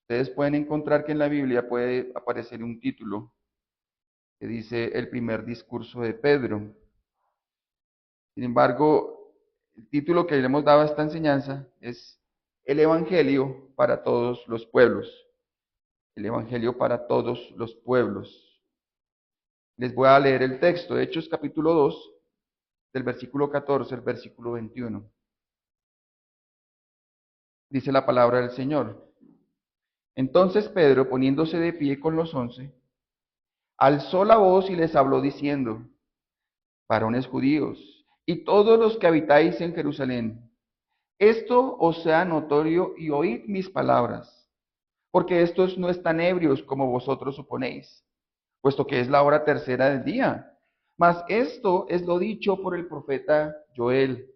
Ustedes pueden encontrar que en la Biblia puede aparecer un título que dice el primer discurso de Pedro. Sin embargo, el título que le hemos dado a esta enseñanza es el Evangelio para todos los pueblos. El Evangelio para todos los pueblos. Les voy a leer el texto de Hechos capítulo 2, del versículo 14 al versículo 21. Dice la palabra del Señor. Entonces Pedro, poniéndose de pie con los 11, alzó la voz y les habló diciendo: varones judíos, y todos los que habitáis en Jerusalén, esto os sea notorio y oíd mis palabras, porque estos no están ebrios como vosotros suponéis, puesto que es la hora tercera del día. Mas esto es lo dicho por el profeta Joel,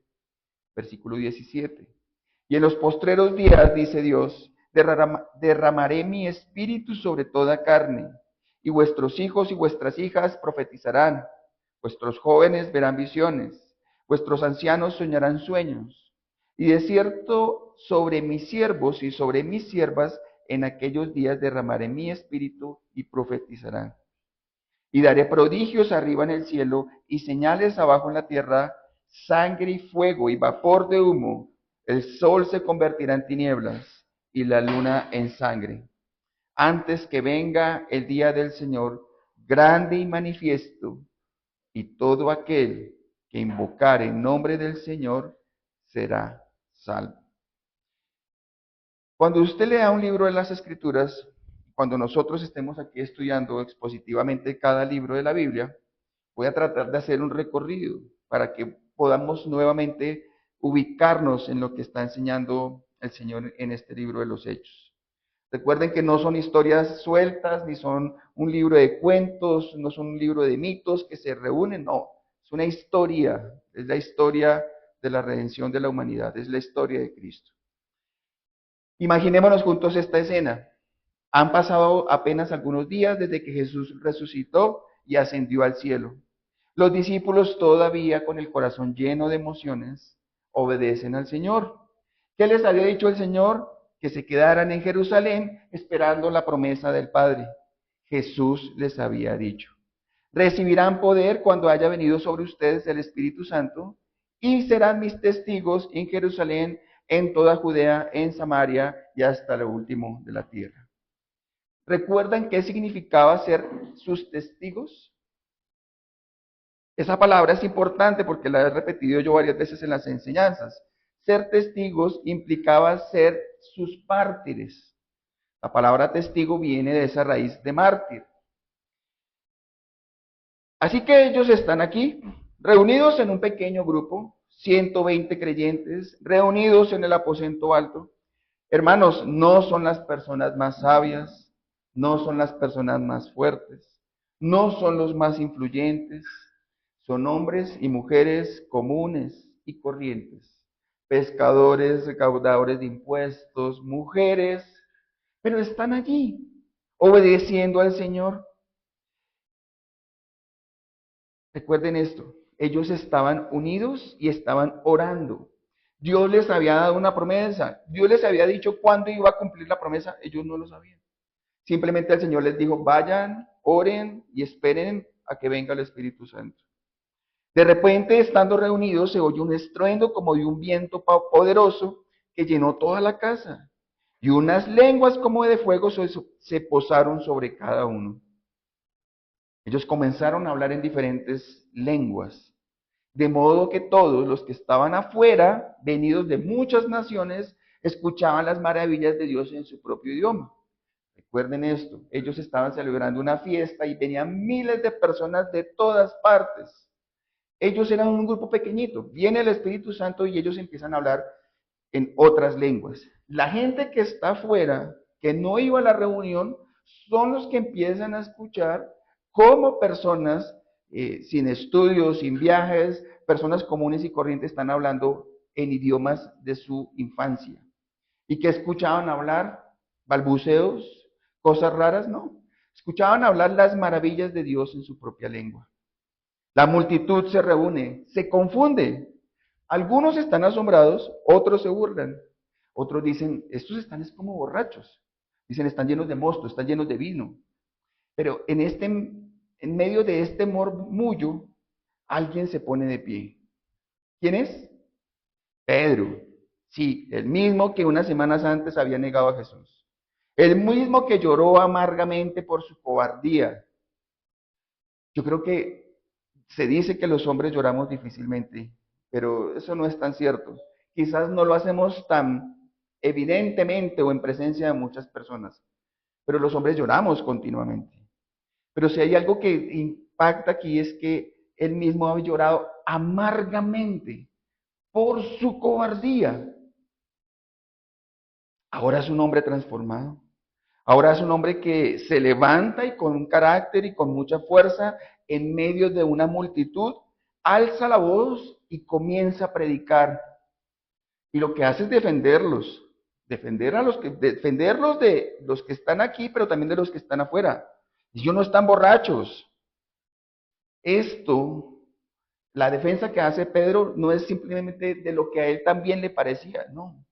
versículo 17. Y en los postreros días, dice Dios, derramaré mi espíritu sobre toda carne, y vuestros hijos y vuestras hijas profetizarán, vuestros jóvenes verán visiones, vuestros ancianos soñarán sueños. Y de cierto sobre mis siervos y sobre mis siervas en aquellos días derramaré mi espíritu y profetizarán. Y daré prodigios arriba en el cielo y señales abajo en la tierra, sangre y fuego y vapor de humo. El sol se convertirá en tinieblas y la luna en sangre, antes que venga el día del Señor grande y manifiesto, y todo aquel que invocare en nombre del Señor será salvo. Cuando usted lea un libro de las Escrituras, cuando nosotros estemos aquí estudiando expositivamente cada libro de la Biblia, voy a tratar de hacer un recorrido para que podamos nuevamente ubicarnos en lo que está enseñando el Señor en este libro de los Hechos. Recuerden que no son historias sueltas, ni son un libro de cuentos, no son un libro de mitos que se reúnen, no. Es una historia, es la historia de la redención de la humanidad, es la historia de Cristo. Imaginémonos juntos esta escena. Han pasado apenas algunos días desde que Jesús resucitó y ascendió al cielo. Los discípulos, todavía con el corazón lleno de emociones, obedecen al Señor. ¿Qué les había dicho el Señor? Que se quedaran en Jerusalén esperando la promesa del Padre. Jesús les había dicho: recibirán poder cuando haya venido sobre ustedes el Espíritu Santo, y serán mis testigos en Jerusalén, en toda Judea, en Samaria y hasta lo último de la tierra. ¿Recuerdan qué significaba ser sus testigos? Esa palabra es importante porque la he repetido yo varias veces en las enseñanzas. Ser testigos implicaba ser sus mártires. La palabra testigo viene de esa raíz de mártir. Así que ellos están aquí, reunidos en un pequeño grupo, 120 creyentes, reunidos en el aposento alto. Hermanos, no son las personas más sabias, no son las personas más fuertes, no son los más influyentes, son hombres y mujeres comunes y corrientes, pescadores, recaudadores de impuestos, mujeres, pero están allí, obedeciendo al Señor. Recuerden esto, ellos estaban unidos y estaban orando. Dios les había dado una promesa, Dios les había dicho cuándo iba a cumplir la promesa, ellos no lo sabían. Simplemente el Señor les dijo: vayan, oren y esperen a que venga el Espíritu Santo. De repente, estando reunidos, se oyó un estruendo como de un viento poderoso que llenó toda la casa, y unas lenguas como de fuego se posaron sobre cada uno. Ellos comenzaron a hablar en diferentes lenguas, de modo que todos los que estaban afuera, venidos de muchas naciones, escuchaban las maravillas de Dios en su propio idioma. Recuerden esto, ellos estaban celebrando una fiesta y venían miles de personas de todas partes. Ellos eran un grupo pequeñito, viene el Espíritu Santo y ellos empiezan a hablar en otras lenguas. La gente que está afuera, que no iba a la reunión, son los que empiezan a escuchar cómo personas sin estudios, sin viajes, personas comunes y corrientes están hablando en idiomas de su infancia. ¿Y qué escuchaban hablar? ¿Balbuceos? ¿Cosas raras? No. Escuchaban hablar las maravillas de Dios en su propia lengua. La multitud se reúne, se confunde. Algunos están asombrados, otros se burlan. Otros dicen: estos están como borrachos. Dicen, están llenos de mosto, están llenos de vino. Pero en medio de este murmullo, alguien se pone de pie. ¿Quién es? Pedro. Sí, el mismo que unas semanas antes había negado a Jesús. El mismo que lloró amargamente por su cobardía. Yo creo que se dice que los hombres lloramos difícilmente, pero eso no es tan cierto. Quizás no lo hacemos tan evidentemente o en presencia de muchas personas, pero los hombres lloramos continuamente. Pero si hay algo que impacta aquí es que él mismo ha llorado amargamente por su cobardía. Ahora es un hombre transformado. Ahora es un hombre que se levanta y con un carácter y con mucha fuerza en medio de una multitud, alza la voz y comienza a predicar. Y lo que hace es defenderlos, defenderlos de los que están aquí, pero también de los que están afuera. Ellos no están borrachos. Esto, la defensa que hace Pedro no es simplemente de lo que a él también le parecía, no.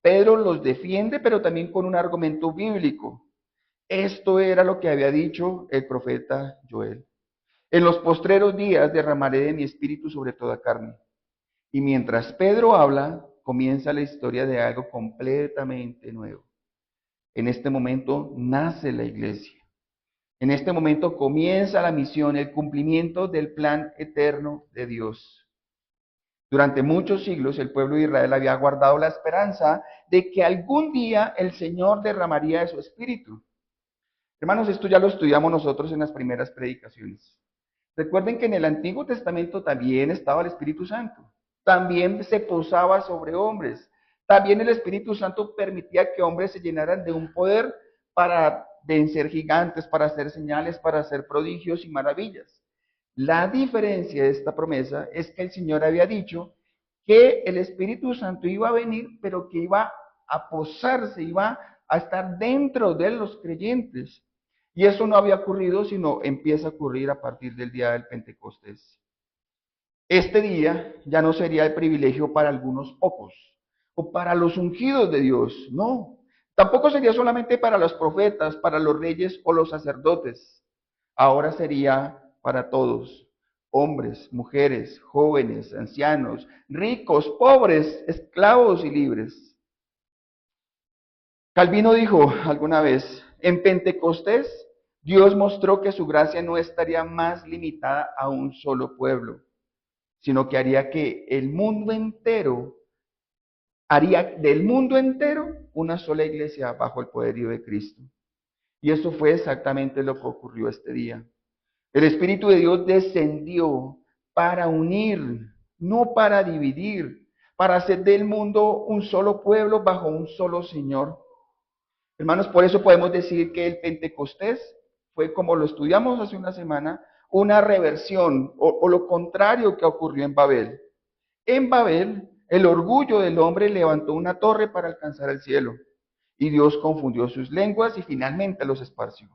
Pedro los defiende, pero también con un argumento bíblico. Esto era lo que había dicho el profeta Joel. En los postreros días derramaré de mi espíritu sobre toda carne. Y mientras Pedro habla, comienza la historia de algo completamente nuevo. En este momento nace la iglesia. En este momento comienza la misión, el cumplimiento del plan eterno de Dios. Durante muchos siglos el pueblo de Israel había guardado la esperanza de que algún día el Señor derramaría de su espíritu. Hermanos, esto ya lo estudiamos nosotros en las primeras predicaciones. Recuerden que en el Antiguo Testamento también estaba el Espíritu Santo. También se posaba sobre hombres. También el Espíritu Santo permitía que hombres se llenaran de un poder para vencer gigantes, para hacer señales, para hacer prodigios y maravillas. La diferencia de esta promesa es que el Señor había dicho que el Espíritu Santo iba a venir, pero que iba a posarse, iba a estar dentro de los creyentes. Y eso no había ocurrido, sino empieza a ocurrir a partir del día del Pentecostés. Este día ya no sería el privilegio para algunos pocos o para los ungidos de Dios, no. Tampoco sería solamente para los profetas, para los reyes o los sacerdotes. Ahora sería para todos, hombres, mujeres, jóvenes, ancianos, ricos, pobres, esclavos y libres. Calvino dijo alguna vez, en Pentecostés, Dios mostró que su gracia no estaría más limitada a un solo pueblo, sino que haría del mundo entero una sola iglesia bajo el poderío de Cristo. Y eso fue exactamente lo que ocurrió este día. El Espíritu de Dios descendió para unir, no para dividir, para hacer del mundo un solo pueblo bajo un solo Señor. Hermanos, por eso podemos decir que el Pentecostés fue, como lo estudiamos hace una semana, una reversión o lo contrario que ocurrió en Babel. En Babel, el orgullo del hombre levantó una torre para alcanzar el cielo y Dios confundió sus lenguas y finalmente los esparció.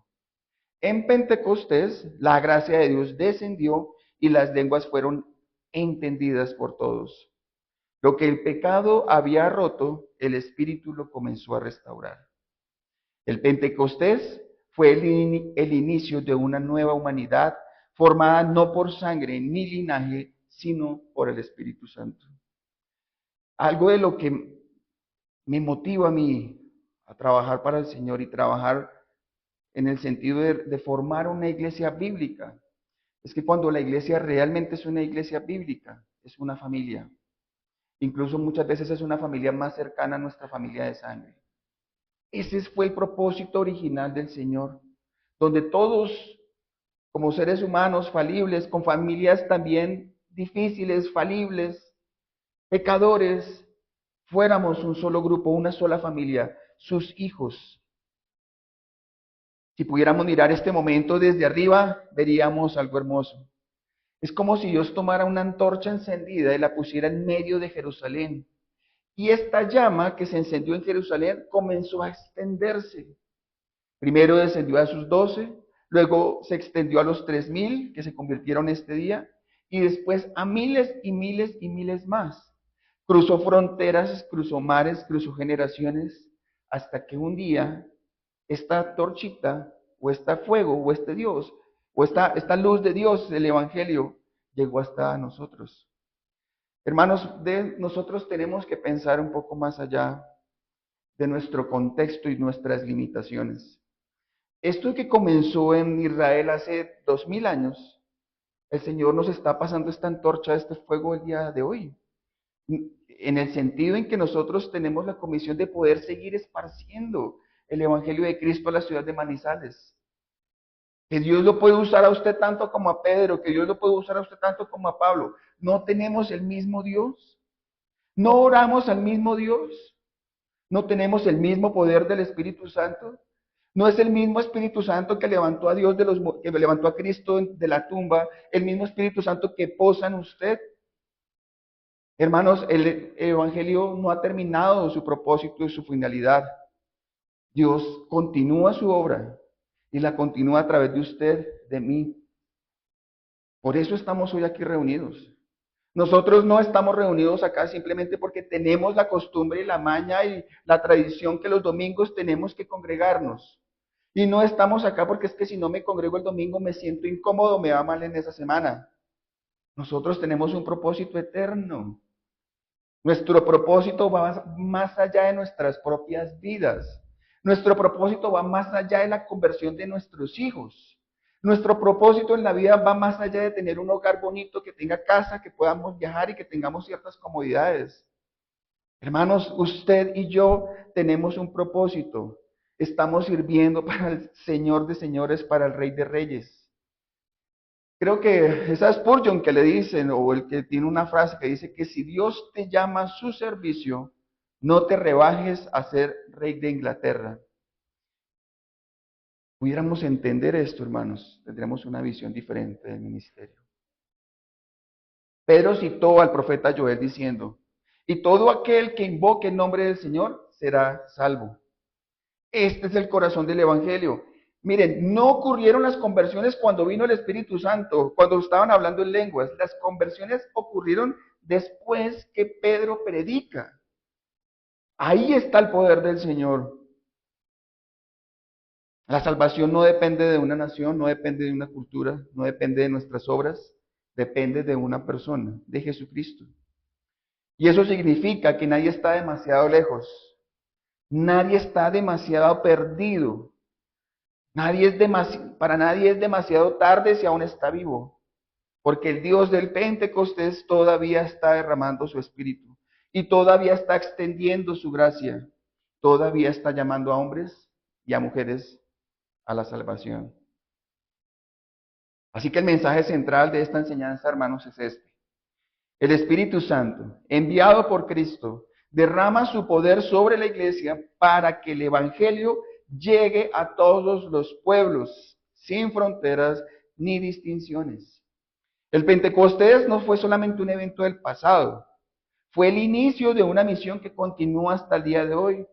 En Pentecostés, la gracia de Dios descendió y las lenguas fueron entendidas por todos. Lo que el pecado había roto, el Espíritu lo comenzó a restaurar. El Pentecostés fue el inicio de una nueva humanidad formada no por sangre ni linaje, sino por el Espíritu Santo. Algo de lo que me motiva a mí a trabajar para el Señor y trabajar en el sentido de formar una iglesia bíblica, es que cuando la iglesia realmente es una iglesia bíblica, es una familia. Incluso muchas veces es una familia más cercana a nuestra familia de sangre. Ese fue el propósito original del Señor, donde todos, como seres humanos falibles, con familias también difíciles, falibles, pecadores, fuéramos un solo grupo, una sola familia, sus hijos. Si pudiéramos mirar este momento desde arriba, veríamos algo hermoso. Es como si Dios tomara una antorcha encendida y la pusiera en medio de Jerusalén. Y esta llama que se encendió en Jerusalén comenzó a extenderse. Primero descendió a sus 12, luego se extendió a los 3,000 que se convirtieron este día, y después a miles y miles y miles más. Cruzó fronteras, cruzó mares, cruzó generaciones, hasta que un día esta torchita, o este fuego, o este Dios, o esta luz de Dios, el Evangelio, llegó hasta nosotros. Hermanos, nosotros tenemos que pensar un poco más allá de nuestro contexto y nuestras limitaciones. Esto que comenzó en Israel hace 2000 años, el Señor nos está pasando esta antorcha, este fuego el día de hoy. En el sentido en que nosotros tenemos la comisión de poder seguir esparciendo el Evangelio de Cristo a la ciudad de Manizales. Que Dios lo puede usar a usted tanto como a Pedro, que Dios lo puede usar a usted tanto como a Pablo. ¿No tenemos el mismo Dios? ¿No oramos al mismo Dios? ¿No tenemos el mismo poder del Espíritu Santo? ¿No es el mismo Espíritu Santo que levantó a Dios que levantó a Cristo de la tumba, el mismo Espíritu Santo que posa en usted? Hermanos, el Evangelio no ha terminado su propósito y su finalidad. Dios continúa su obra y la continúa a través de usted, de mí. Por eso estamos hoy aquí reunidos. Nosotros no estamos reunidos acá simplemente porque tenemos la costumbre y la maña y la tradición que los domingos tenemos que congregarnos. Y no estamos acá porque es que si no me congrego el domingo me siento incómodo, me va mal en esa semana. Nosotros tenemos un propósito eterno. Nuestro propósito va más allá de nuestras propias vidas. Nuestro propósito va más allá de la conversión de nuestros hijos. Nuestro propósito en la vida va más allá de tener un hogar bonito, que tenga casa, que podamos viajar y que tengamos ciertas comodidades. Hermanos, usted y yo tenemos un propósito. Estamos sirviendo para el Señor de señores, para el Rey de reyes. Creo que esa Spurgeon que le dicen, o el que tiene una frase que dice que si Dios te llama a su servicio, no te rebajes a ser rey de Inglaterra. Pudiéramos entender esto, hermanos, tendremos una visión diferente del ministerio. Pedro citó al profeta Joel diciendo, y todo aquel que invoque el nombre del Señor será salvo. Este es el corazón del Evangelio. Miren, no ocurrieron las conversiones cuando vino el Espíritu Santo, cuando estaban hablando en lenguas. Las conversiones ocurrieron después que Pedro predica. Ahí está el poder del Señor. La salvación no depende de una nación, no depende de una cultura, no depende de nuestras obras, depende de una persona, de Jesucristo. Y eso significa que nadie está demasiado lejos, nadie está demasiado perdido. Para nadie es demasiado tarde si aún está vivo, porque el Dios del Pentecostés todavía está derramando su espíritu y todavía está extendiendo su gracia, todavía está llamando a hombres y a mujeres a la salvación. Así que el mensaje central de esta enseñanza, hermanos, es este. El Espíritu Santo, enviado por Cristo, derrama su poder sobre la iglesia para que el Evangelio llegue a todos los pueblos, sin fronteras ni distinciones. El Pentecostés no fue solamente un evento del pasado, fue el inicio de una misión que continúa hasta el día de hoy.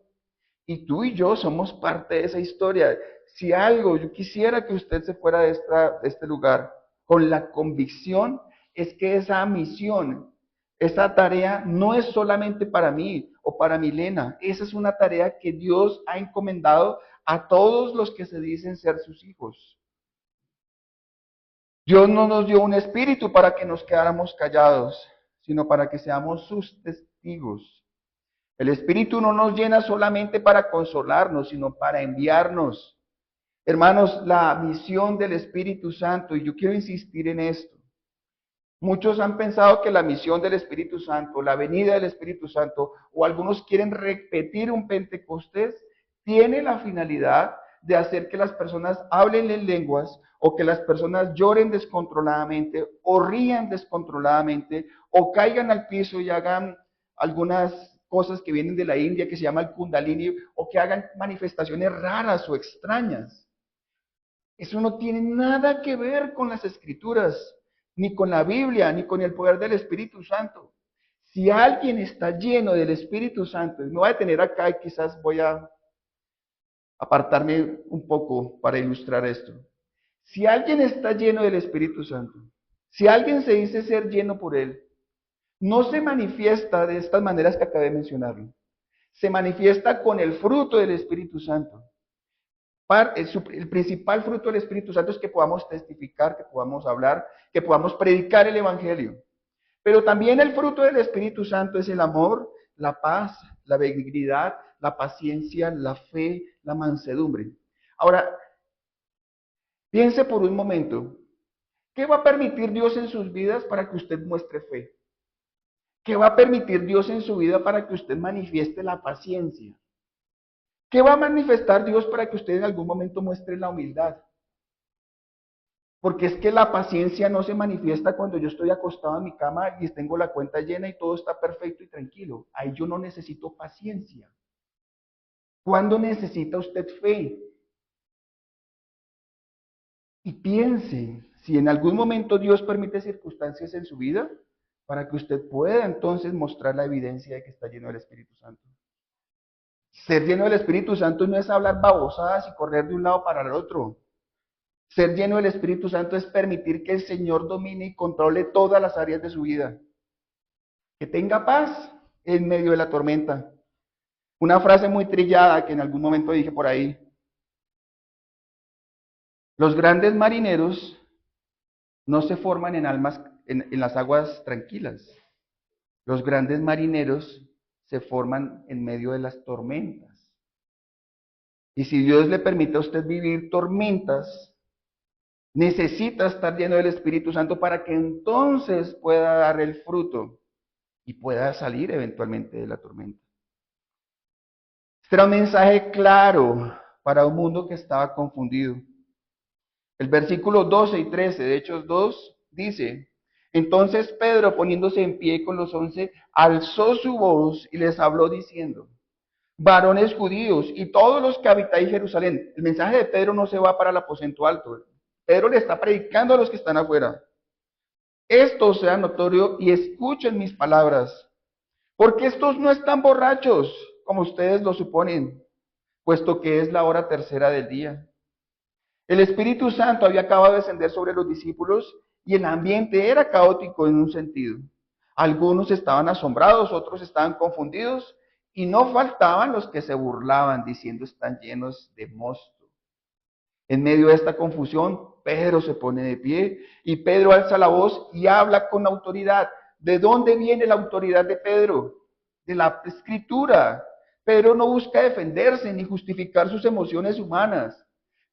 Y tú y yo somos parte de esa historia. Si algo, yo quisiera que usted se fuera de este lugar con la convicción, es que esa misión, esa tarea no es solamente para mí o para Milena. Esa es una tarea que Dios ha encomendado a todos los que se dicen ser sus hijos. Dios no nos dio un espíritu para que nos quedáramos callados, sino para que seamos sus testigos. El Espíritu no nos llena solamente para consolarnos, sino para enviarnos. Hermanos, la misión del Espíritu Santo, y yo quiero insistir en esto. Muchos han pensado que la misión del Espíritu Santo, la venida del Espíritu Santo, o algunos quieren repetir un Pentecostés, tiene la finalidad de hacer que las personas hablen en lenguas, o que las personas lloren descontroladamente, o rían descontroladamente, o caigan al piso y hagan algunas cosas que vienen de la India que se llama el Kundalini, o que hagan manifestaciones raras o extrañas. Eso no tiene nada que ver con las Escrituras, ni con la Biblia, ni con el poder del Espíritu Santo. Si alguien está lleno del Espíritu Santo, y me voy a detener acá y quizás voy a apartarme un poco para ilustrar esto. Si alguien está lleno del Espíritu Santo, si alguien se dice ser lleno por él, no se manifiesta de estas maneras que acabé de mencionarlo. Se manifiesta con el fruto del Espíritu Santo. El principal fruto del Espíritu Santo es que podamos testificar, que podamos hablar, que podamos predicar el Evangelio. Pero también el fruto del Espíritu Santo es el amor, la paz, la benignidad, la paciencia, la fe, la mansedumbre. Ahora, piense por un momento, ¿qué va a permitir Dios en sus vidas para que usted muestre fe? ¿Qué va a permitir Dios en su vida para que usted manifieste la paciencia? ¿Qué va a manifestar Dios para que usted en algún momento muestre la humildad? Porque es que la paciencia no se manifiesta cuando yo estoy acostado en mi cama y tengo la cuenta llena y todo está perfecto y tranquilo. Ahí yo no necesito paciencia. ¿Cuándo necesita usted fe? Y piense, si en algún momento Dios permite circunstancias en su vida, para que usted pueda entonces mostrar la evidencia de que está lleno del Espíritu Santo. Ser lleno del Espíritu Santo no es hablar babosadas y correr de un lado para el otro. Ser lleno del Espíritu Santo es permitir que el Señor domine y controle todas las áreas de su vida. Que tenga paz en medio de la tormenta. Una frase muy trillada que en algún momento dije por ahí. Los grandes marineros no se forman en las aguas tranquilas. Los grandes marineros se forman en medio de las tormentas. Y si Dios le permite a usted vivir tormentas, necesita estar lleno del Espíritu Santo para que entonces pueda dar el fruto y pueda salir eventualmente de la tormenta. Este era un mensaje claro para un mundo que estaba confundido. El versículo 12 y 13 de Hechos 2 dice: entonces Pedro, poniéndose en pie con los 11, alzó su voz y les habló diciendo: varones judíos y todos los que habitáis Jerusalén. El mensaje de Pedro no se va para el aposento alto. Pedro le está predicando a los que están afuera. Esto sea notorio y escuchen mis palabras, porque estos no están borrachos, como ustedes lo suponen, puesto que es la hora tercera del día. El Espíritu Santo había acabado de descender sobre los discípulos y el ambiente era caótico en un sentido. Algunos estaban asombrados, otros estaban confundidos y no faltaban los que se burlaban diciendo: están llenos de mosto. En medio de esta confusión, Pedro se pone de pie y Pedro alza la voz y habla con autoridad. ¿De dónde viene la autoridad de Pedro? De la Escritura. Pedro no busca defenderse ni justificar sus emociones humanas.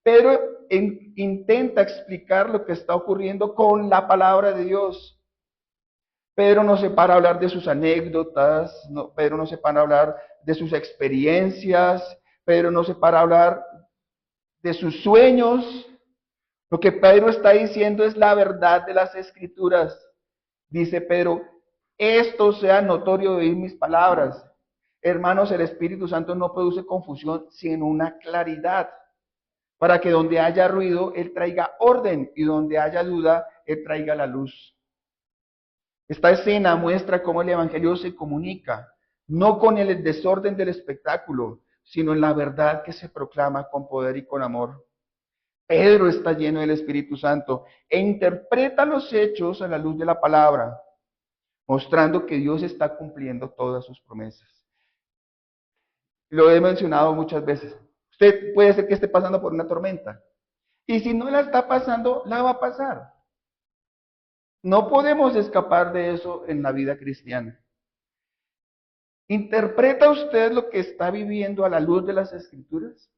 Pedro intenta explicar lo que está ocurriendo con la palabra de Dios. Pedro no se para a hablar de sus anécdotas, Pedro no se para a hablar de sus experiencias, Pedro no se para a hablar de sus sueños. Lo que Pedro está diciendo es la verdad de las Escrituras. Dice Pedro: esto sea notorio de oír mis palabras. Hermanos, el Espíritu Santo no produce confusión, sino una claridad, para que donde haya ruido, Él traiga orden, y donde haya duda, Él traiga la luz. Esta escena muestra cómo el Evangelio se comunica, no con el desorden del espectáculo, sino en la verdad que se proclama con poder y con amor. Pedro está lleno del Espíritu Santo e interpreta los hechos a la luz de la palabra, mostrando que Dios está cumpliendo todas sus promesas. Lo he mencionado muchas veces. Usted puede ser que esté pasando por una tormenta. Y si no la está pasando, la va a pasar. No podemos escapar de eso en la vida cristiana. ¿Interpreta usted lo que está viviendo a la luz de las Escrituras?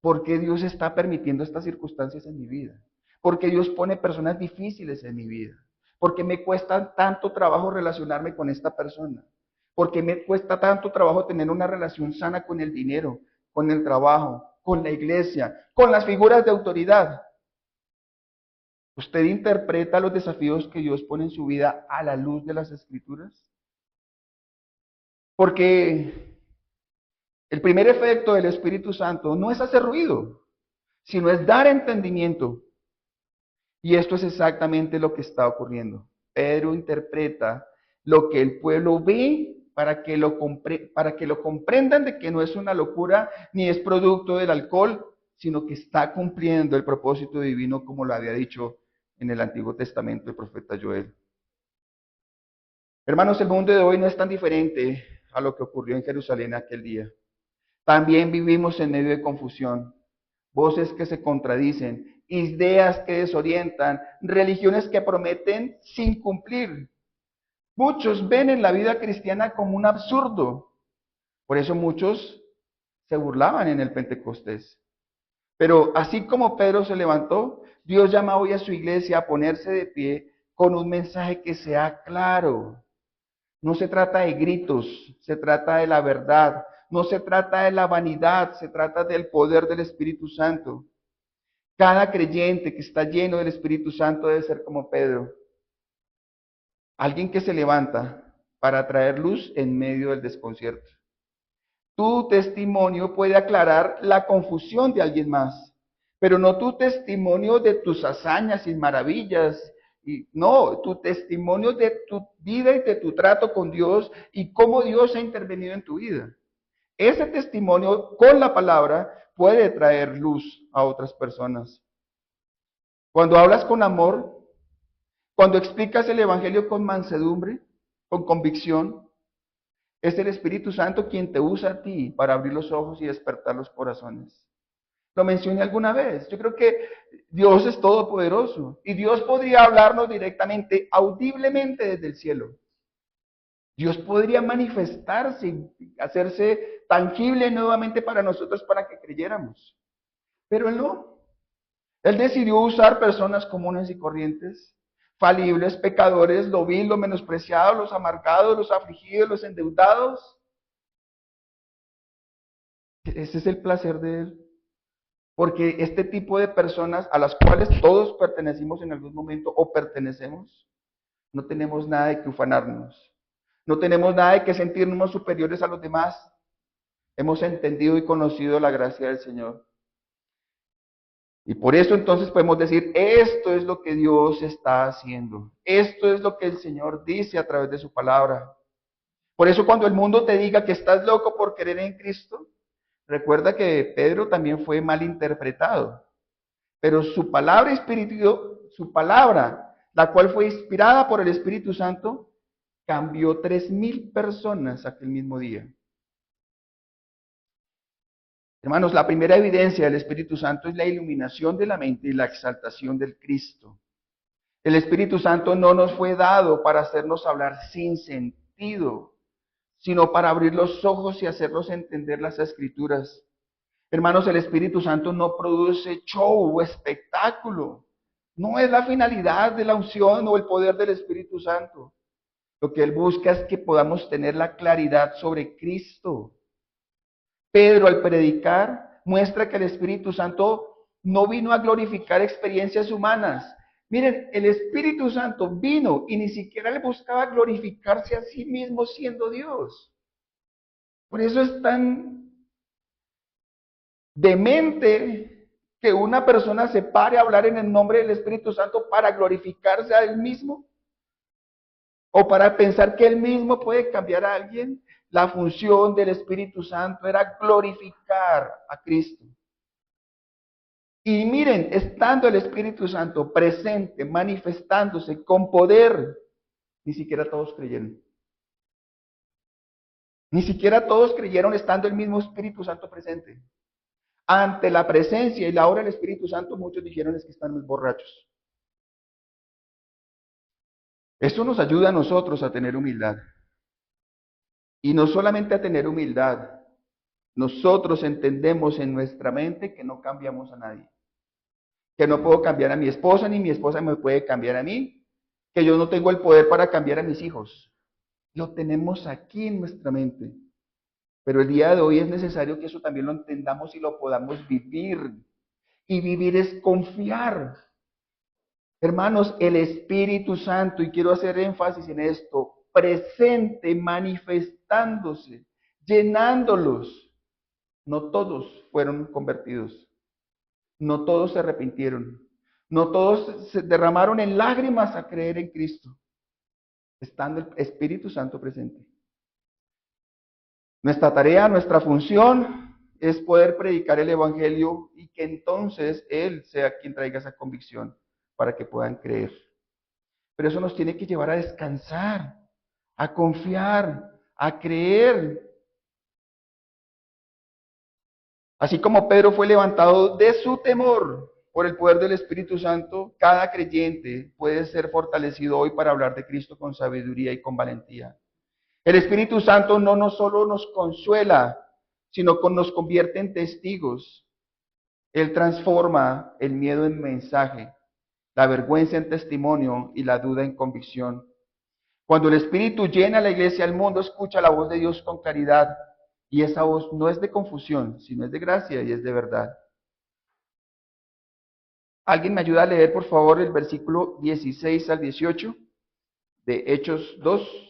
¿Por qué Dios está permitiendo estas circunstancias en mi vida? ¿Por qué Dios pone personas difíciles en mi vida? ¿Por qué me cuesta tanto trabajo relacionarme con esta persona? ¿Por qué me cuesta tanto trabajo tener una relación sana con el dinero, con el trabajo, con la iglesia, con las figuras de autoridad? ¿Usted interpreta los desafíos que Dios pone en su vida a la luz de las Escrituras? Porque el primer efecto del Espíritu Santo no es hacer ruido, sino es dar entendimiento. Y esto es exactamente lo que está ocurriendo. Pedro interpreta lo que el pueblo ve para que lo comprendan de que no es una locura ni es producto del alcohol, sino que está cumpliendo el propósito divino como lo había dicho en el Antiguo Testamento el profeta Joel. Hermanos, el mundo de hoy no es tan diferente a lo que ocurrió en Jerusalén aquel día. También vivimos en medio de confusión. voces que se contradicen, ideas que desorientan, religiones que prometen sin cumplir. Muchos ven en la vida cristiana como un absurdo. Por eso muchos se burlaban en el Pentecostés. Pero así como Pedro se levantó, Dios llama hoy a su iglesia a ponerse de pie con un mensaje que sea claro. No se trata de gritos, se trata de la verdad. No se trata de la vanidad, se trata del poder del Espíritu Santo. Cada creyente que está lleno del Espíritu Santo debe ser como Pedro. Alguien que se levanta para traer luz en medio del desconcierto. Tu testimonio puede aclarar la confusión de alguien más, pero no tu testimonio de tus hazañas y maravillas. Y no, tu testimonio de tu vida y de tu trato con Dios y cómo Dios ha intervenido en tu vida. Ese testimonio con la palabra puede traer luz a otras personas. Cuando hablas con amor, cuando explicas el Evangelio con mansedumbre, con convicción, es el Espíritu Santo quien te usa a ti para abrir los ojos y despertar los corazones. Lo mencioné alguna vez. Yo creo que Dios es todopoderoso y Dios podría hablarnos directamente, audiblemente desde el cielo. Dios podría manifestarse y hacerse tangible nuevamente para nosotros para que creyéramos. Pero Él no. Él decidió usar personas comunes y corrientes, falibles, pecadores, lo vil, lo menospreciado, los amargados, los afligidos, los endeudados. Ese es el placer de Él. Porque este tipo de personas a las cuales todos pertenecimos en algún momento o pertenecemos, no tenemos nada de que ufanarnos. No tenemos nada de que sentirnos superiores a los demás. Hemos entendido y conocido la gracia del Señor. Y por eso entonces podemos decir, esto es lo que Dios está haciendo. Esto es lo que el Señor dice a través de su palabra. Por eso cuando el mundo te diga que estás loco por creer en Cristo, recuerda que Pedro también fue mal interpretado. Pero su palabra espíritu, su palabra, la cual fue inspirada por el Espíritu Santo, cambió 3,000 personas aquel mismo día. Hermanos, la primera evidencia del Espíritu Santo es la iluminación de la mente y la exaltación del Cristo. El Espíritu Santo no nos fue dado para hacernos hablar sin sentido, sino para abrir los ojos y hacernos entender las Escrituras. Hermanos, el Espíritu Santo no produce show o espectáculo. No es la finalidad de la unción o el poder del Espíritu Santo. Lo que Él busca es que podamos tener la claridad sobre Cristo. Pedro, al predicar, muestra que el Espíritu Santo no vino a glorificar experiencias humanas. Miren, el Espíritu Santo vino y ni siquiera le buscaba glorificarse a sí mismo siendo Dios. Por eso es tan demente que una persona se pare a hablar en el nombre del Espíritu Santo para glorificarse a él mismo o para pensar que él mismo puede cambiar a alguien. La función del Espíritu Santo era glorificar a Cristo. Y miren, estando el Espíritu Santo presente, manifestándose con poder, ni siquiera todos creyeron. Ni siquiera todos creyeron estando el mismo Espíritu Santo presente. Ante la presencia y la obra del Espíritu Santo, muchos dijeron es que están muy borrachos. Esto nos ayuda a nosotros a tener humildad. Y no solamente a tener humildad, nosotros entendemos en nuestra mente que no cambiamos a nadie. Que no puedo cambiar a mi esposa, ni mi esposa me puede cambiar a mí. Que yo no tengo el poder para cambiar a mis hijos. Lo tenemos aquí en nuestra mente. Pero el día de hoy es necesario que eso también lo entendamos y lo podamos vivir. Y vivir es confiar. Hermanos, el Espíritu Santo, y quiero hacer énfasis en esto, presente, manifestándose, llenándolos. No todos fueron convertidos. No todos se arrepintieron. No todos se derramaron en lágrimas a creer en Cristo, estando el Espíritu Santo presente. Nuestra tarea, nuestra función es poder predicar el Evangelio y que entonces Él sea quien traiga esa convicción para que puedan creer. Pero eso nos tiene que llevar a descansar, a confiar, a creer. Así como Pedro fue levantado de su temor por el poder del Espíritu Santo, cada creyente puede ser fortalecido hoy para hablar de Cristo con sabiduría y con valentía. El Espíritu Santo no solo nos consuela, sino que nos convierte en testigos. Él transforma el miedo en mensaje, la vergüenza en testimonio y la duda en convicción. Cuando el Espíritu llena la iglesia, el mundo escucha la voz de Dios con claridad. Y esa voz no es de confusión, sino es de gracia y es de verdad. ¿Alguien me ayuda a leer, por favor, el versículo 16 al 18 de Hechos 2?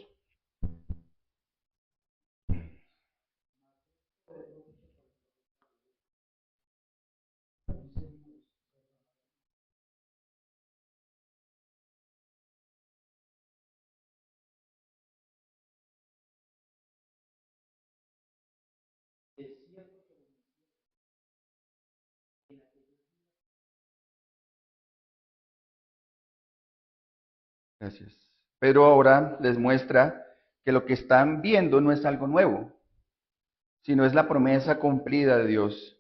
Gracias. Pero ahora les muestra que lo que están viendo no es algo nuevo, sino es la promesa cumplida de Dios.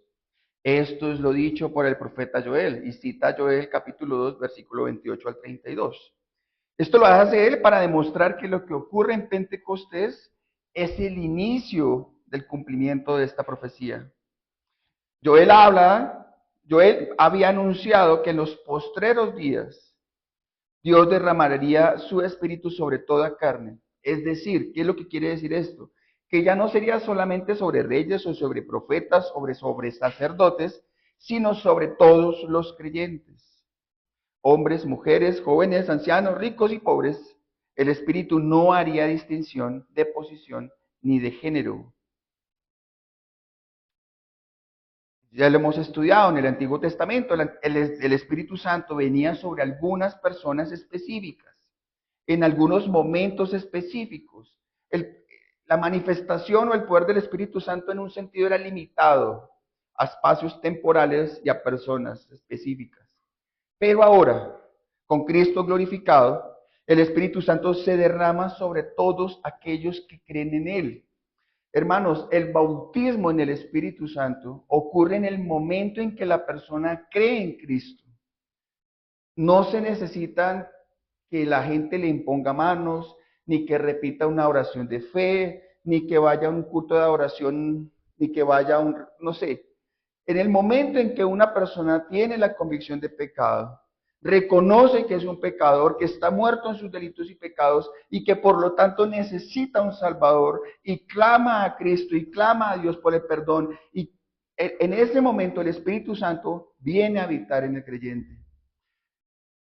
Esto es lo dicho por el profeta Joel, y cita Joel capítulo 2, versículo 28 al 32. Esto lo hace él para demostrar que lo que ocurre en Pentecostés es el inicio del cumplimiento de esta profecía. Joel Joel había anunciado que en los postreros días Dios derramaría su espíritu sobre toda carne. Es decir, ¿qué es lo que quiere decir esto? Que ya no sería solamente sobre reyes o sobre profetas, sobre sacerdotes, sino sobre todos los creyentes. Hombres, mujeres, jóvenes, ancianos, ricos y pobres. El espíritu no haría distinción de posición ni de género. Ya lo hemos estudiado en el Antiguo Testamento, el Espíritu Santo venía sobre algunas personas específicas, en algunos momentos específicos. La manifestación o el poder del Espíritu Santo en un sentido era limitado a espacios temporales y a personas específicas. Pero ahora, con Cristo glorificado, el Espíritu Santo se derrama sobre todos aquellos que creen en Él. Hermanos, el bautismo en el Espíritu Santo ocurre en el momento en que la persona cree en Cristo. No se necesitan que la gente le imponga manos, ni que repita una oración de fe, ni que vaya a un culto de adoración, ni que vaya a un, no sé. En el momento en que una persona tiene la convicción de pecado, reconoce que es un pecador, que está muerto en sus delitos y pecados y que por lo tanto necesita un Salvador y clama a Cristo y clama a Dios por el perdón. Y en ese momento el Espíritu Santo viene a habitar en el creyente.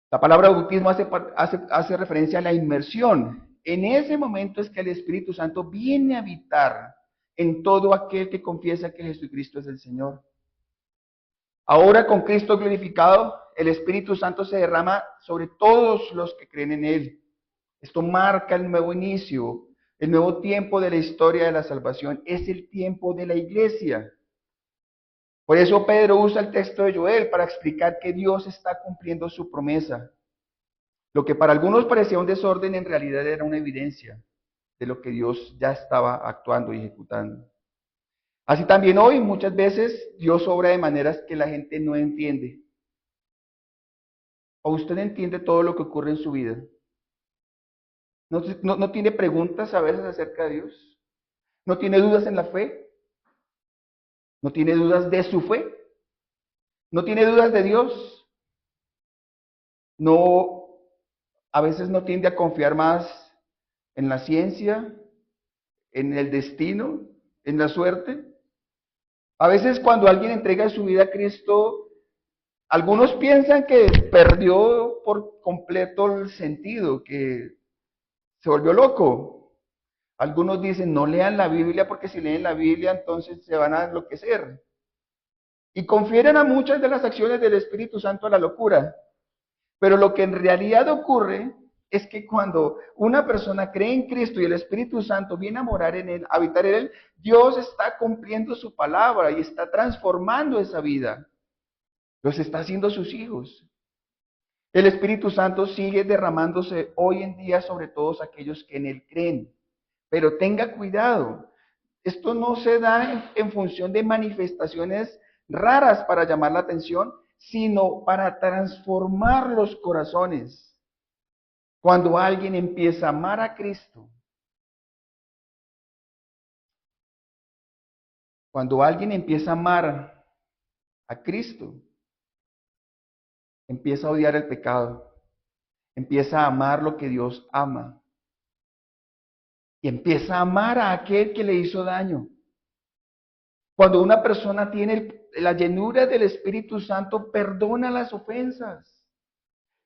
La palabra bautismo hace referencia a la inmersión. En ese momento es que el Espíritu Santo viene a habitar en todo aquel que confiesa que Jesucristo es el Señor. Ahora con Cristo glorificado, el Espíritu Santo se derrama sobre todos los que creen en Él. Esto marca el nuevo inicio, el nuevo tiempo de la historia de la salvación. Es el tiempo de la iglesia. Por eso Pedro usa el texto de Joel para explicar que Dios está cumpliendo su promesa. Lo que para algunos parecía un desorden, en realidad era una evidencia de lo que Dios ya estaba actuando y ejecutando. Así también hoy muchas veces Dios obra de maneras que la gente no entiende. ¿O usted entiende todo lo que ocurre en su vida? ¿No tiene preguntas a veces acerca de Dios? ¿No tiene dudas en la fe? ¿No tiene dudas de su fe? ¿No tiene dudas de Dios? ¿No, a veces no tiende a confiar más en la ciencia, en el destino, en la suerte? A veces cuando alguien entrega su vida a Cristo, algunos piensan que perdió por completo el sentido, que se volvió loco. Algunos dicen, no lean la Biblia porque si leen la Biblia entonces se van a enloquecer. Y confieren a muchas de las acciones del Espíritu Santo a la locura. Pero lo que en realidad ocurre es que cuando una persona cree en Cristo y el Espíritu Santo viene a morar en él, a habitar en él, Dios está cumpliendo su palabra y está transformando esa vida. Los está haciendo sus hijos. El Espíritu Santo sigue derramándose hoy en día sobre todos aquellos que en él creen. Pero tenga cuidado. Esto no se da en función de manifestaciones raras para llamar la atención, sino para transformar los corazones. Cuando alguien empieza a amar a Cristo, cuando alguien empieza a amar a Cristo, empieza a odiar el pecado, empieza a amar lo que Dios ama y empieza a amar a aquel que le hizo daño. Cuando una persona tiene la llenura del Espíritu Santo, perdona las ofensas.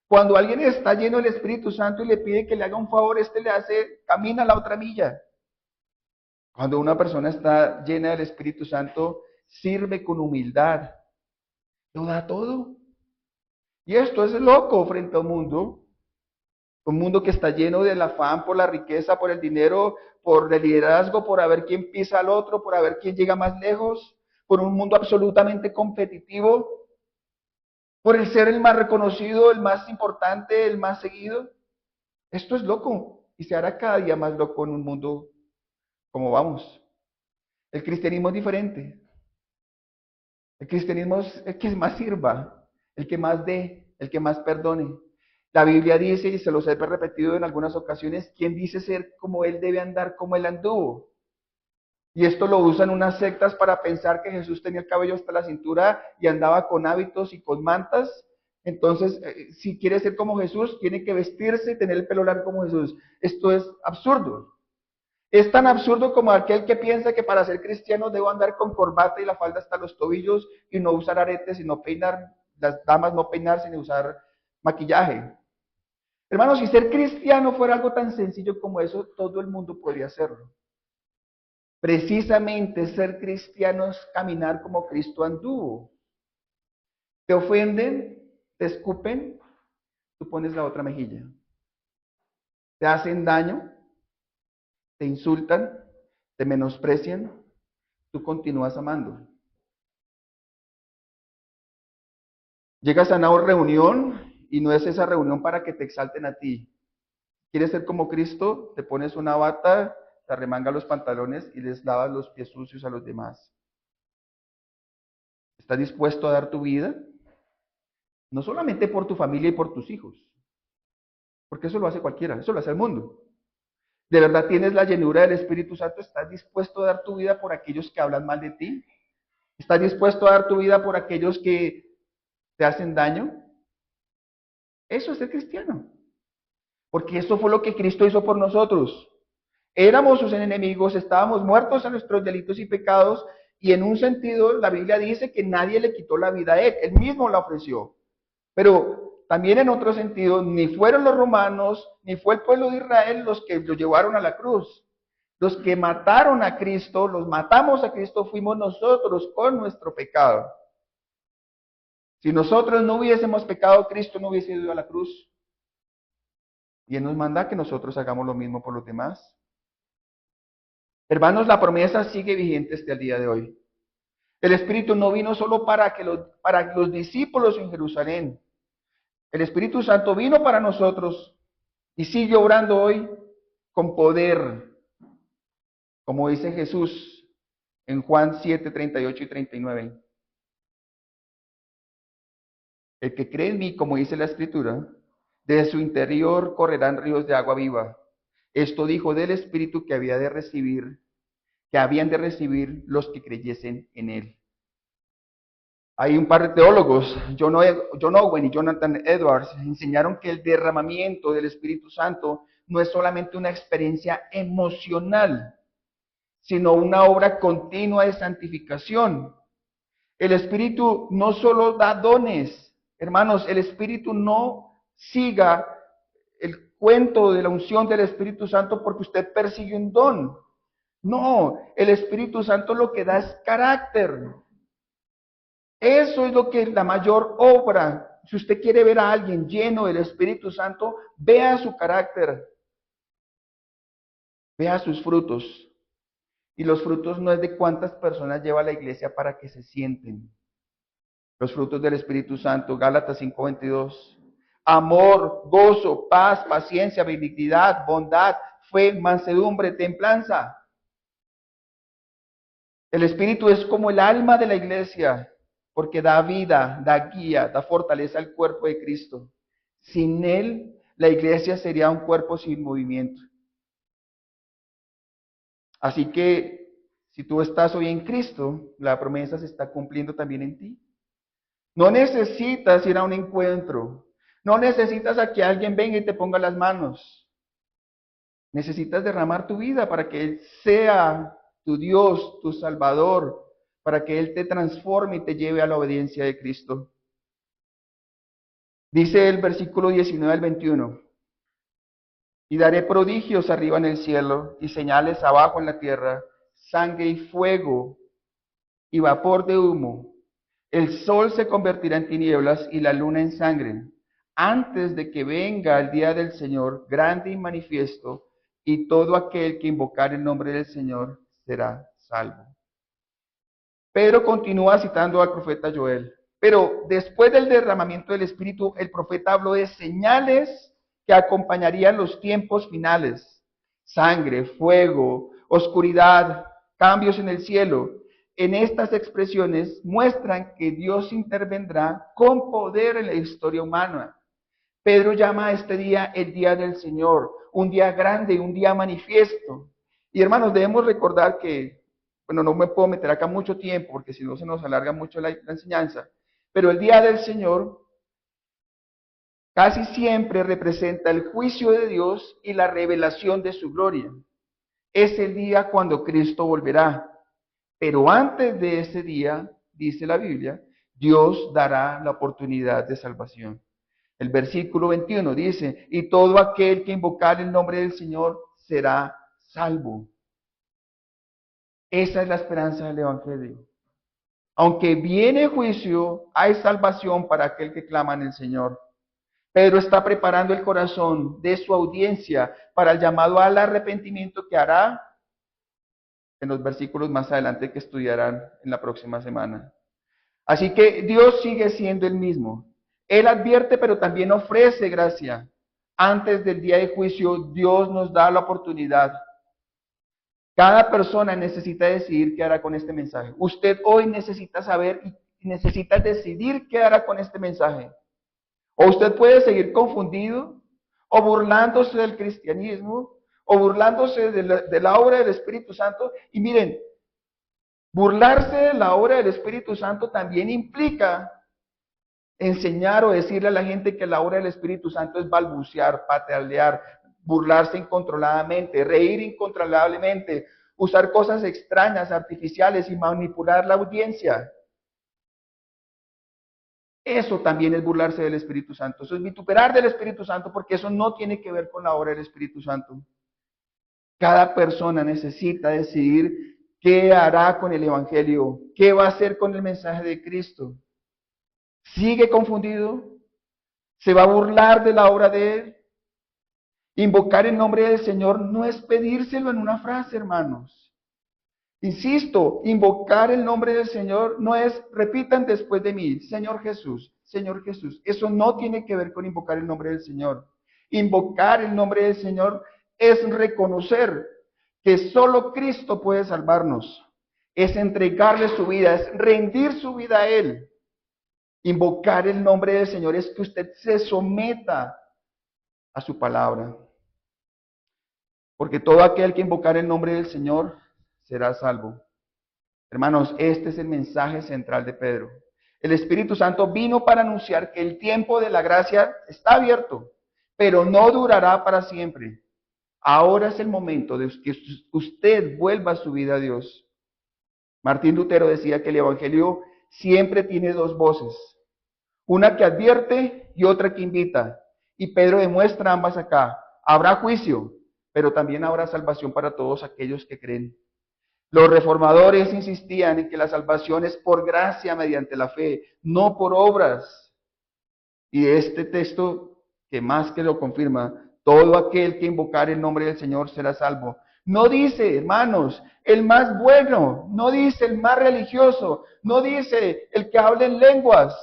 Cuando alguien está lleno del Espíritu Santo y le pide que le haga un favor, le hace, camina la otra milla. Cuando una persona está llena del Espíritu Santo, sirve con humildad, lo da todo. Y esto es loco frente a un mundo que está lleno del afán por la riqueza, por el dinero, por el liderazgo, por a ver quién pisa al otro, por a ver quién llega más lejos, por un mundo absolutamente competitivo, por el ser el más reconocido, el más importante, el más seguido. Esto es loco y se hará cada día más loco en un mundo como vamos. El cristianismo es diferente. El cristianismo es el que más sirva, el que más dé, el que más perdone. La Biblia dice, y se los he repetido en algunas ocasiones, quien dice ser como él debe andar como él anduvo. Y esto lo usan unas sectas para pensar que Jesús tenía el cabello hasta la cintura y andaba con hábitos y con mantas. Entonces, si quiere ser como Jesús, tiene que vestirse y tener el pelo largo como Jesús. Esto es absurdo. Es tan absurdo como aquel que piensa que para ser cristiano debo andar con corbata y la falda hasta los tobillos y no usar aretes y no peinar, las damas no peinarse ni usar maquillaje. Hermanos, si ser cristiano fuera algo tan sencillo como eso, todo el mundo podría hacerlo. Precisamente ser cristiano es caminar como Cristo anduvo. Te ofenden, te escupen, tú pones la otra mejilla. Te hacen daño, te insultan, te menosprecian, tú continúas amando. Llegas a una reunión y no es esa reunión para que te exalten a ti. ¿Quieres ser como Cristo? Te pones una bata, te arremangas los pantalones y les lavas los pies sucios a los demás. ¿Estás dispuesto a dar tu vida? No solamente por tu familia y por tus hijos, porque eso lo hace cualquiera, eso lo hace el mundo. ¿De verdad tienes la llenura del Espíritu Santo? ¿Estás dispuesto a dar tu vida por aquellos que hablan mal de ti? ¿Estás dispuesto a dar tu vida por aquellos que te hacen daño? Eso es ser cristiano. Porque eso fue lo que Cristo hizo por nosotros. Éramos sus enemigos, estábamos muertos a nuestros delitos y pecados, y en un sentido la Biblia dice que nadie le quitó la vida a él mismo la ofreció. Pero también en otro sentido, ni fueron los romanos, ni fue el pueblo de Israel los que lo llevaron a la cruz. Los que mataron a Cristo, los matamos a Cristo, fuimos nosotros con nuestro pecado. Si nosotros no hubiésemos pecado, Cristo no hubiese ido a la cruz. Y Él nos manda que nosotros hagamos lo mismo por los demás. Hermanos, la promesa sigue vigente hasta el día de hoy. El Espíritu no vino solo para los discípulos en Jerusalén. El Espíritu Santo vino para nosotros y sigue obrando hoy con poder, como dice Jesús en Juan 7, 38 y 39. El que cree en mí, como dice la Escritura, de su interior correrán ríos de agua viva. Esto dijo del Espíritu que habían de recibir los que creyesen en él. Hay un par de teólogos, John Owen y Jonathan Edwards, enseñaron que el derramamiento del Espíritu Santo no es solamente una experiencia emocional, sino una obra continua de santificación. El Espíritu no solo da dones, hermanos, el Espíritu no siga el cuento de la unción del Espíritu Santo porque usted persigue un don. No, el Espíritu Santo lo que da es carácter. Eso es lo que es la mayor obra. Si usted quiere ver a alguien lleno del Espíritu Santo, vea su carácter, vea sus frutos. Y los frutos no es de cuántas personas lleva a la iglesia para que se sienten. Los frutos del Espíritu Santo, Gálatas 5:22. Amor, gozo, paz, paciencia, benignidad, bondad, fe, mansedumbre, templanza. El Espíritu es como el alma de la iglesia, porque da vida, da guía, da fortaleza al cuerpo de Cristo. Sin Él, la iglesia sería un cuerpo sin movimiento. Así que, si tú estás hoy en Cristo, la promesa se está cumpliendo también en ti. No necesitas ir a un encuentro. No necesitas a que alguien venga y te ponga las manos. Necesitas derramar tu vida para que Él sea tu Dios, tu Salvador, para que Él te transforme y te lleve a la obediencia de Cristo. Dice el versículo 19 al 21, y daré prodigios arriba en el cielo y señales abajo en la tierra, sangre y fuego y vapor de humo. El sol se convertirá en tinieblas y la luna en sangre, antes de que venga el día del Señor grande y manifiesto, y todo aquel que invocar el nombre del Señor será salvo. Pedro continúa citando al profeta Joel, pero después del derramamiento del Espíritu, el profeta habló de señales que acompañarían los tiempos finales: sangre, fuego, oscuridad, cambios en el cielo. En estas expresiones muestran que Dios intervendrá con poder en la historia humana. Pedro llama a este día el día del Señor, un día grande, un día manifiesto. Y hermanos, debemos recordar que, bueno, no me puedo meter acá mucho tiempo porque si no se nos alarga mucho la enseñanza, pero el día del Señor casi siempre representa el juicio de Dios y la revelación de su gloria. Es el día cuando Cristo volverá. Pero antes de ese día, dice la Biblia, Dios dará la oportunidad de salvación. El versículo 21 dice, y todo aquel que invocar el nombre del Señor será salvo. Esa es la esperanza del Evangelio. Aunque viene juicio, hay salvación para aquel que clama en el Señor. Pedro está preparando el corazón de su audiencia para el llamado al arrepentimiento que hará en los versículos más adelante que estudiarán en la próxima semana. Así que Dios sigue siendo el mismo. Él advierte, pero también ofrece gracia. Antes del día de juicio, Dios nos da la oportunidad. Cada persona necesita decidir qué hará con este mensaje. Usted hoy necesita saber y necesita decidir qué hará con este mensaje. O usted puede seguir confundido, o burlándose del cristianismo, o burlándose de la obra del Espíritu Santo. Y miren, burlarse de la obra del Espíritu Santo también implica enseñar o decirle a la gente que la obra del Espíritu Santo es balbucear, patalear, burlarse incontroladamente, reír incontrolablemente, usar cosas extrañas, artificiales y manipular la audiencia. Eso también es burlarse del Espíritu Santo. Eso es vituperar del Espíritu Santo, porque eso no tiene que ver con la obra del Espíritu Santo. Cada persona necesita decidir qué hará con el Evangelio, qué va a hacer con el mensaje de Cristo. ¿Sigue confundido? ¿Se va a burlar de la obra de Él? Invocar el nombre del Señor no es pedírselo en una frase, hermanos. Insisto, invocar el nombre del Señor no es, repitan después de mí, Señor Jesús, Señor Jesús. Eso no tiene que ver con invocar el nombre del Señor. Invocar el nombre del Señor es reconocer que solo Cristo puede salvarnos. Es entregarle su vida, es rendir su vida a Él. Invocar el nombre del Señor es que usted se someta a su palabra. Porque todo aquel que invocar el nombre del Señor será salvo. Hermanos, este es el mensaje central de Pedro. El Espíritu Santo vino para anunciar que el tiempo de la gracia está abierto, pero no durará para siempre. Ahora es el momento de que usted vuelva su vida a Dios. Martín Lutero decía que el Evangelio siempre tiene dos voces, una que advierte y otra que invita. Y Pedro demuestra ambas acá. Habrá juicio, pero también habrá salvación para todos aquellos que creen. Los reformadores insistían en que la salvación es por gracia mediante la fe, no por obras. Y este texto, que más que lo confirma, todo aquel que invocar el nombre del Señor será salvo. No dice, hermanos, el más bueno, no dice el más religioso, no dice el que hable en lenguas,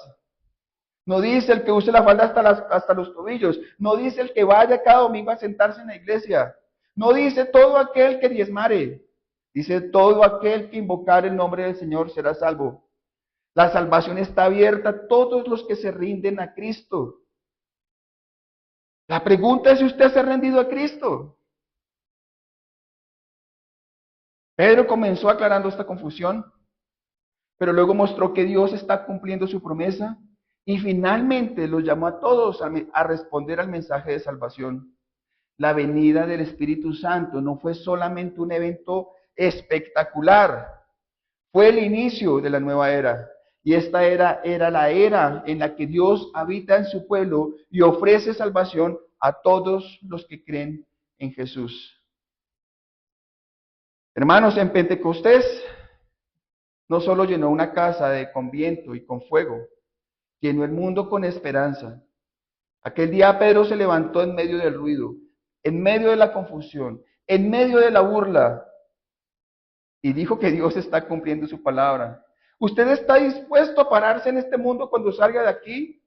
no dice el que use la falda hasta los tobillos, no dice el que vaya cada domingo a sentarse en la iglesia, no dice todo aquel que diezmare. Dice, todo aquel que invocar el nombre del Señor será salvo. La salvación está abierta a todos los que se rinden a Cristo. La pregunta es si usted se ha rendido a Cristo. Pedro comenzó aclarando esta confusión, pero luego mostró que Dios está cumpliendo su promesa y finalmente los llamó a todos a responder al mensaje de salvación. La venida del Espíritu Santo no fue solamente un evento espectacular, fue el inicio de la nueva era. Y esta era la era en la que Dios habita en su pueblo y ofrece salvación a todos los que creen en Jesús. Hermanos, en Pentecostés no solo llenó una casa con viento y con fuego, llenó el mundo con esperanza. Aquel día Pedro se levantó en medio del ruido, en medio de la confusión, en medio de la burla, y dijo que Dios está cumpliendo su palabra. ¿Usted está dispuesto a pararse en este mundo cuando salga de aquí?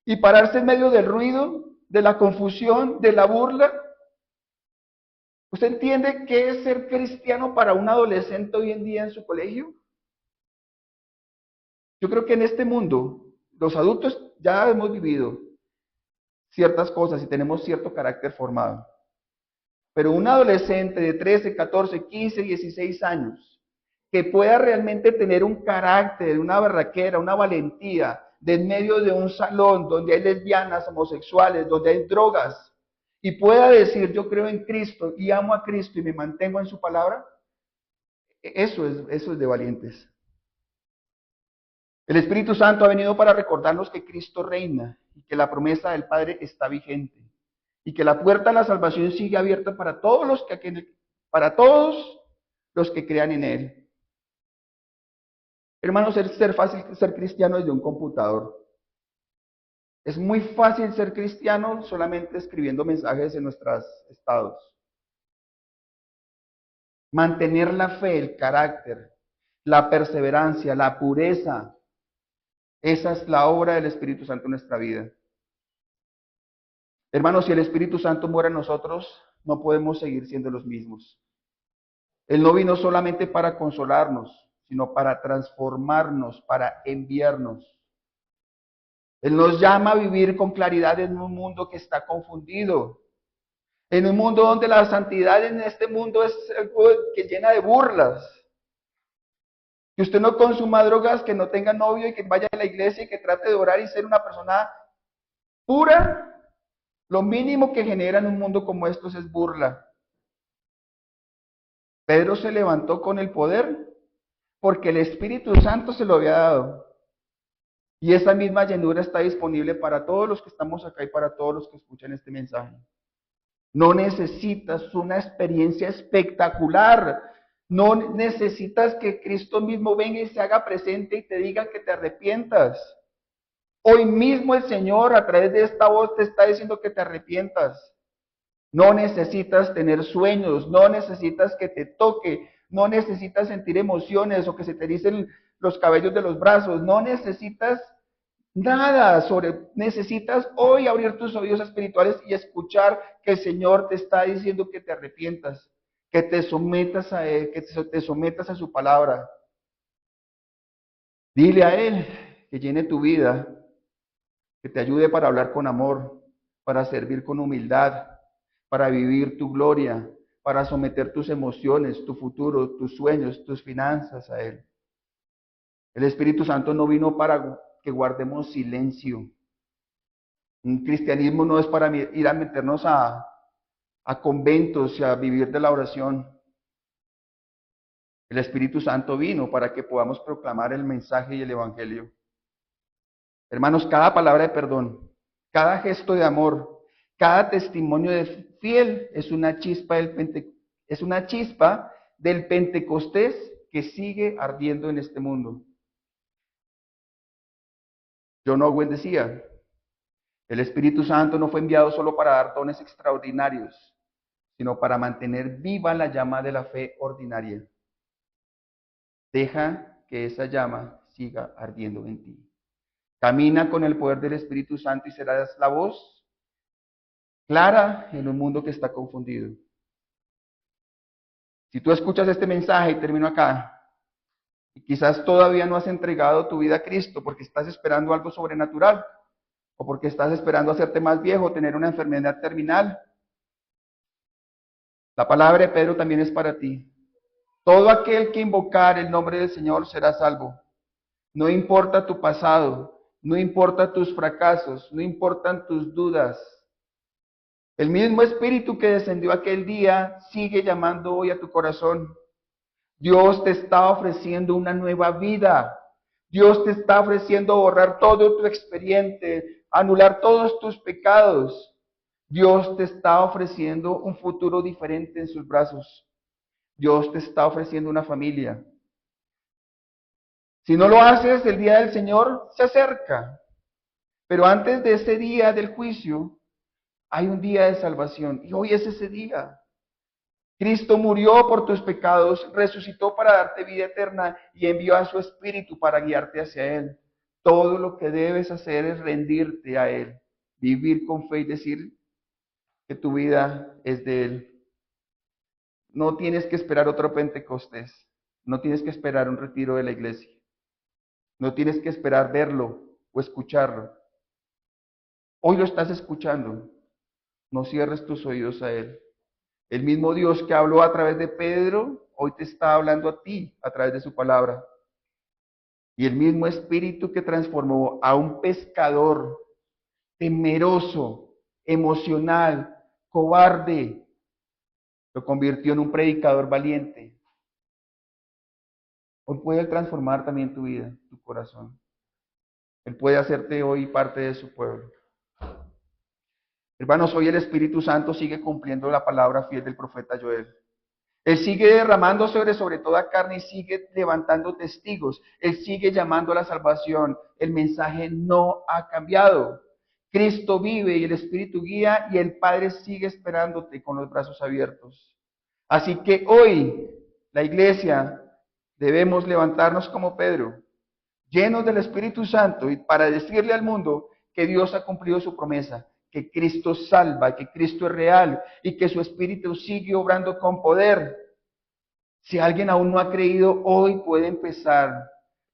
¿Y pararse en medio del ruido, de la confusión, de la burla? ¿Usted entiende qué es ser cristiano para un adolescente hoy en día en su colegio? Yo creo que en este mundo, los adultos ya hemos vivido ciertas cosas y tenemos cierto carácter formado. Pero un adolescente de 13, 14, 15, 16 años, que pueda realmente tener un carácter, una berraquera, una valentía, de en medio de un salón donde hay lesbianas, homosexuales, donde hay drogas, y pueda decir, yo creo en Cristo y amo a Cristo y me mantengo en su palabra, eso es de valientes. El Espíritu Santo ha venido para recordarnos que Cristo reina y que la promesa del Padre está vigente y que la puerta a la salvación sigue abierta para todos los que crean en Él. Hermanos, ser fácil ser cristiano desde un computador. Es muy fácil ser cristiano solamente escribiendo mensajes en nuestros estados. Mantener la fe, el carácter, la perseverancia, la pureza, esa es la obra del Espíritu Santo en nuestra vida. Hermanos, si el Espíritu Santo muere en nosotros, no podemos seguir siendo los mismos. Él no vino solamente para consolarnos, sino para transformarnos, para enviarnos. Él nos llama a vivir con claridad en un mundo que está confundido, en un mundo donde la santidad en este mundo es algo que llena de burlas. Que usted no consuma drogas, que no tenga novio y que vaya a la iglesia y que trate de orar y ser una persona pura. Lo mínimo que genera en un mundo como estos es burla. Pedro se levantó con el poder porque el Espíritu Santo se lo había dado. Y esa misma llenura está disponible para todos los que estamos acá y para todos los que escuchan este mensaje. No necesitas una experiencia espectacular. No necesitas que Cristo mismo venga y se haga presente y te diga que te arrepientas. Hoy mismo el Señor a través de esta voz te está diciendo que te arrepientas. No necesitas tener sueños, no necesitas que te toque, no necesitas sentir emociones o que se te ericen los cabellos de los brazos, no necesitas nada necesitas hoy abrir tus oídos espirituales y escuchar que el Señor te está diciendo que te arrepientas, que te sometas a Él, que te sometas a su palabra. Dile a Él que llene tu vida, que te ayude para hablar con amor, para servir con humildad, para vivir tu gloria, para someter tus emociones, tu futuro, tus sueños, tus finanzas a Él. El Espíritu Santo no vino para que guardemos silencio. Un cristianismo no es para ir a meternos a conventos y a vivir de la oración. El Espíritu Santo vino para que podamos proclamar el mensaje y el Evangelio. Hermanos, cada palabra de perdón, cada gesto de amor, cada testimonio de fiel es una chispa del Pentecostés que sigue ardiendo en este mundo. John Owen decía, el Espíritu Santo no fue enviado solo para dar dones extraordinarios, sino para mantener viva la llama de la fe ordinaria. Deja que esa llama siga ardiendo en ti. Camina con el poder del Espíritu Santo y serás la voz clara en un mundo que está confundido. Si tú escuchas este mensaje y termino acá, y quizás todavía no has entregado tu vida a Cristo porque estás esperando algo sobrenatural, o porque estás esperando hacerte más viejo, tener una enfermedad terminal, la palabra de Pedro también es para ti. Todo aquel que invocar el nombre del Señor será salvo. No importa tu pasado, no importa tus fracasos, no importan tus dudas. El mismo Espíritu que descendió aquel día sigue llamando hoy a tu corazón. Dios te está ofreciendo una nueva vida. Dios te está ofreciendo borrar todo tu expediente, anular todos tus pecados. Dios te está ofreciendo un futuro diferente en sus brazos. Dios te está ofreciendo una familia. Si no lo haces, el día del Señor se acerca. Pero antes de ese día del juicio, hay un día de salvación. Y hoy es ese día. Cristo murió por tus pecados, resucitó para darte vida eterna y envió a su Espíritu para guiarte hacia Él. Todo lo que debes hacer es rendirte a Él, vivir con fe y decir que tu vida es de Él. No tienes que esperar otro Pentecostés, no tienes que esperar un retiro de la iglesia, no tienes que esperar verlo o escucharlo. Hoy lo estás escuchando, no cierres tus oídos a Él. El mismo Dios que habló a través de Pedro, hoy te está hablando a ti a través de su palabra. Y el mismo Espíritu que transformó a un pescador temeroso, emocional, cobarde, lo convirtió en un predicador valiente. Hoy puede transformar también tu vida, tu corazón. Él puede hacerte hoy parte de su pueblo. Hermanos, hoy el Espíritu Santo sigue cumpliendo la palabra fiel del profeta Joel. Él sigue derramando sobre toda carne y sigue levantando testigos. Él sigue llamando a la salvación. El mensaje no ha cambiado. Cristo vive y el Espíritu guía y el Padre sigue esperándote con los brazos abiertos. Así que hoy, la iglesia, debemos levantarnos como Pedro, llenos del Espíritu Santo y para decirle al mundo que Dios ha cumplido su promesa, que Cristo salva, que Cristo es real y que su Espíritu sigue obrando con poder. Si alguien aún no ha creído, hoy puede empezar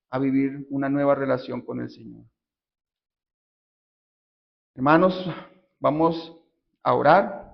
a vivir una nueva relación con el Señor. Hermanos, vamos a orar.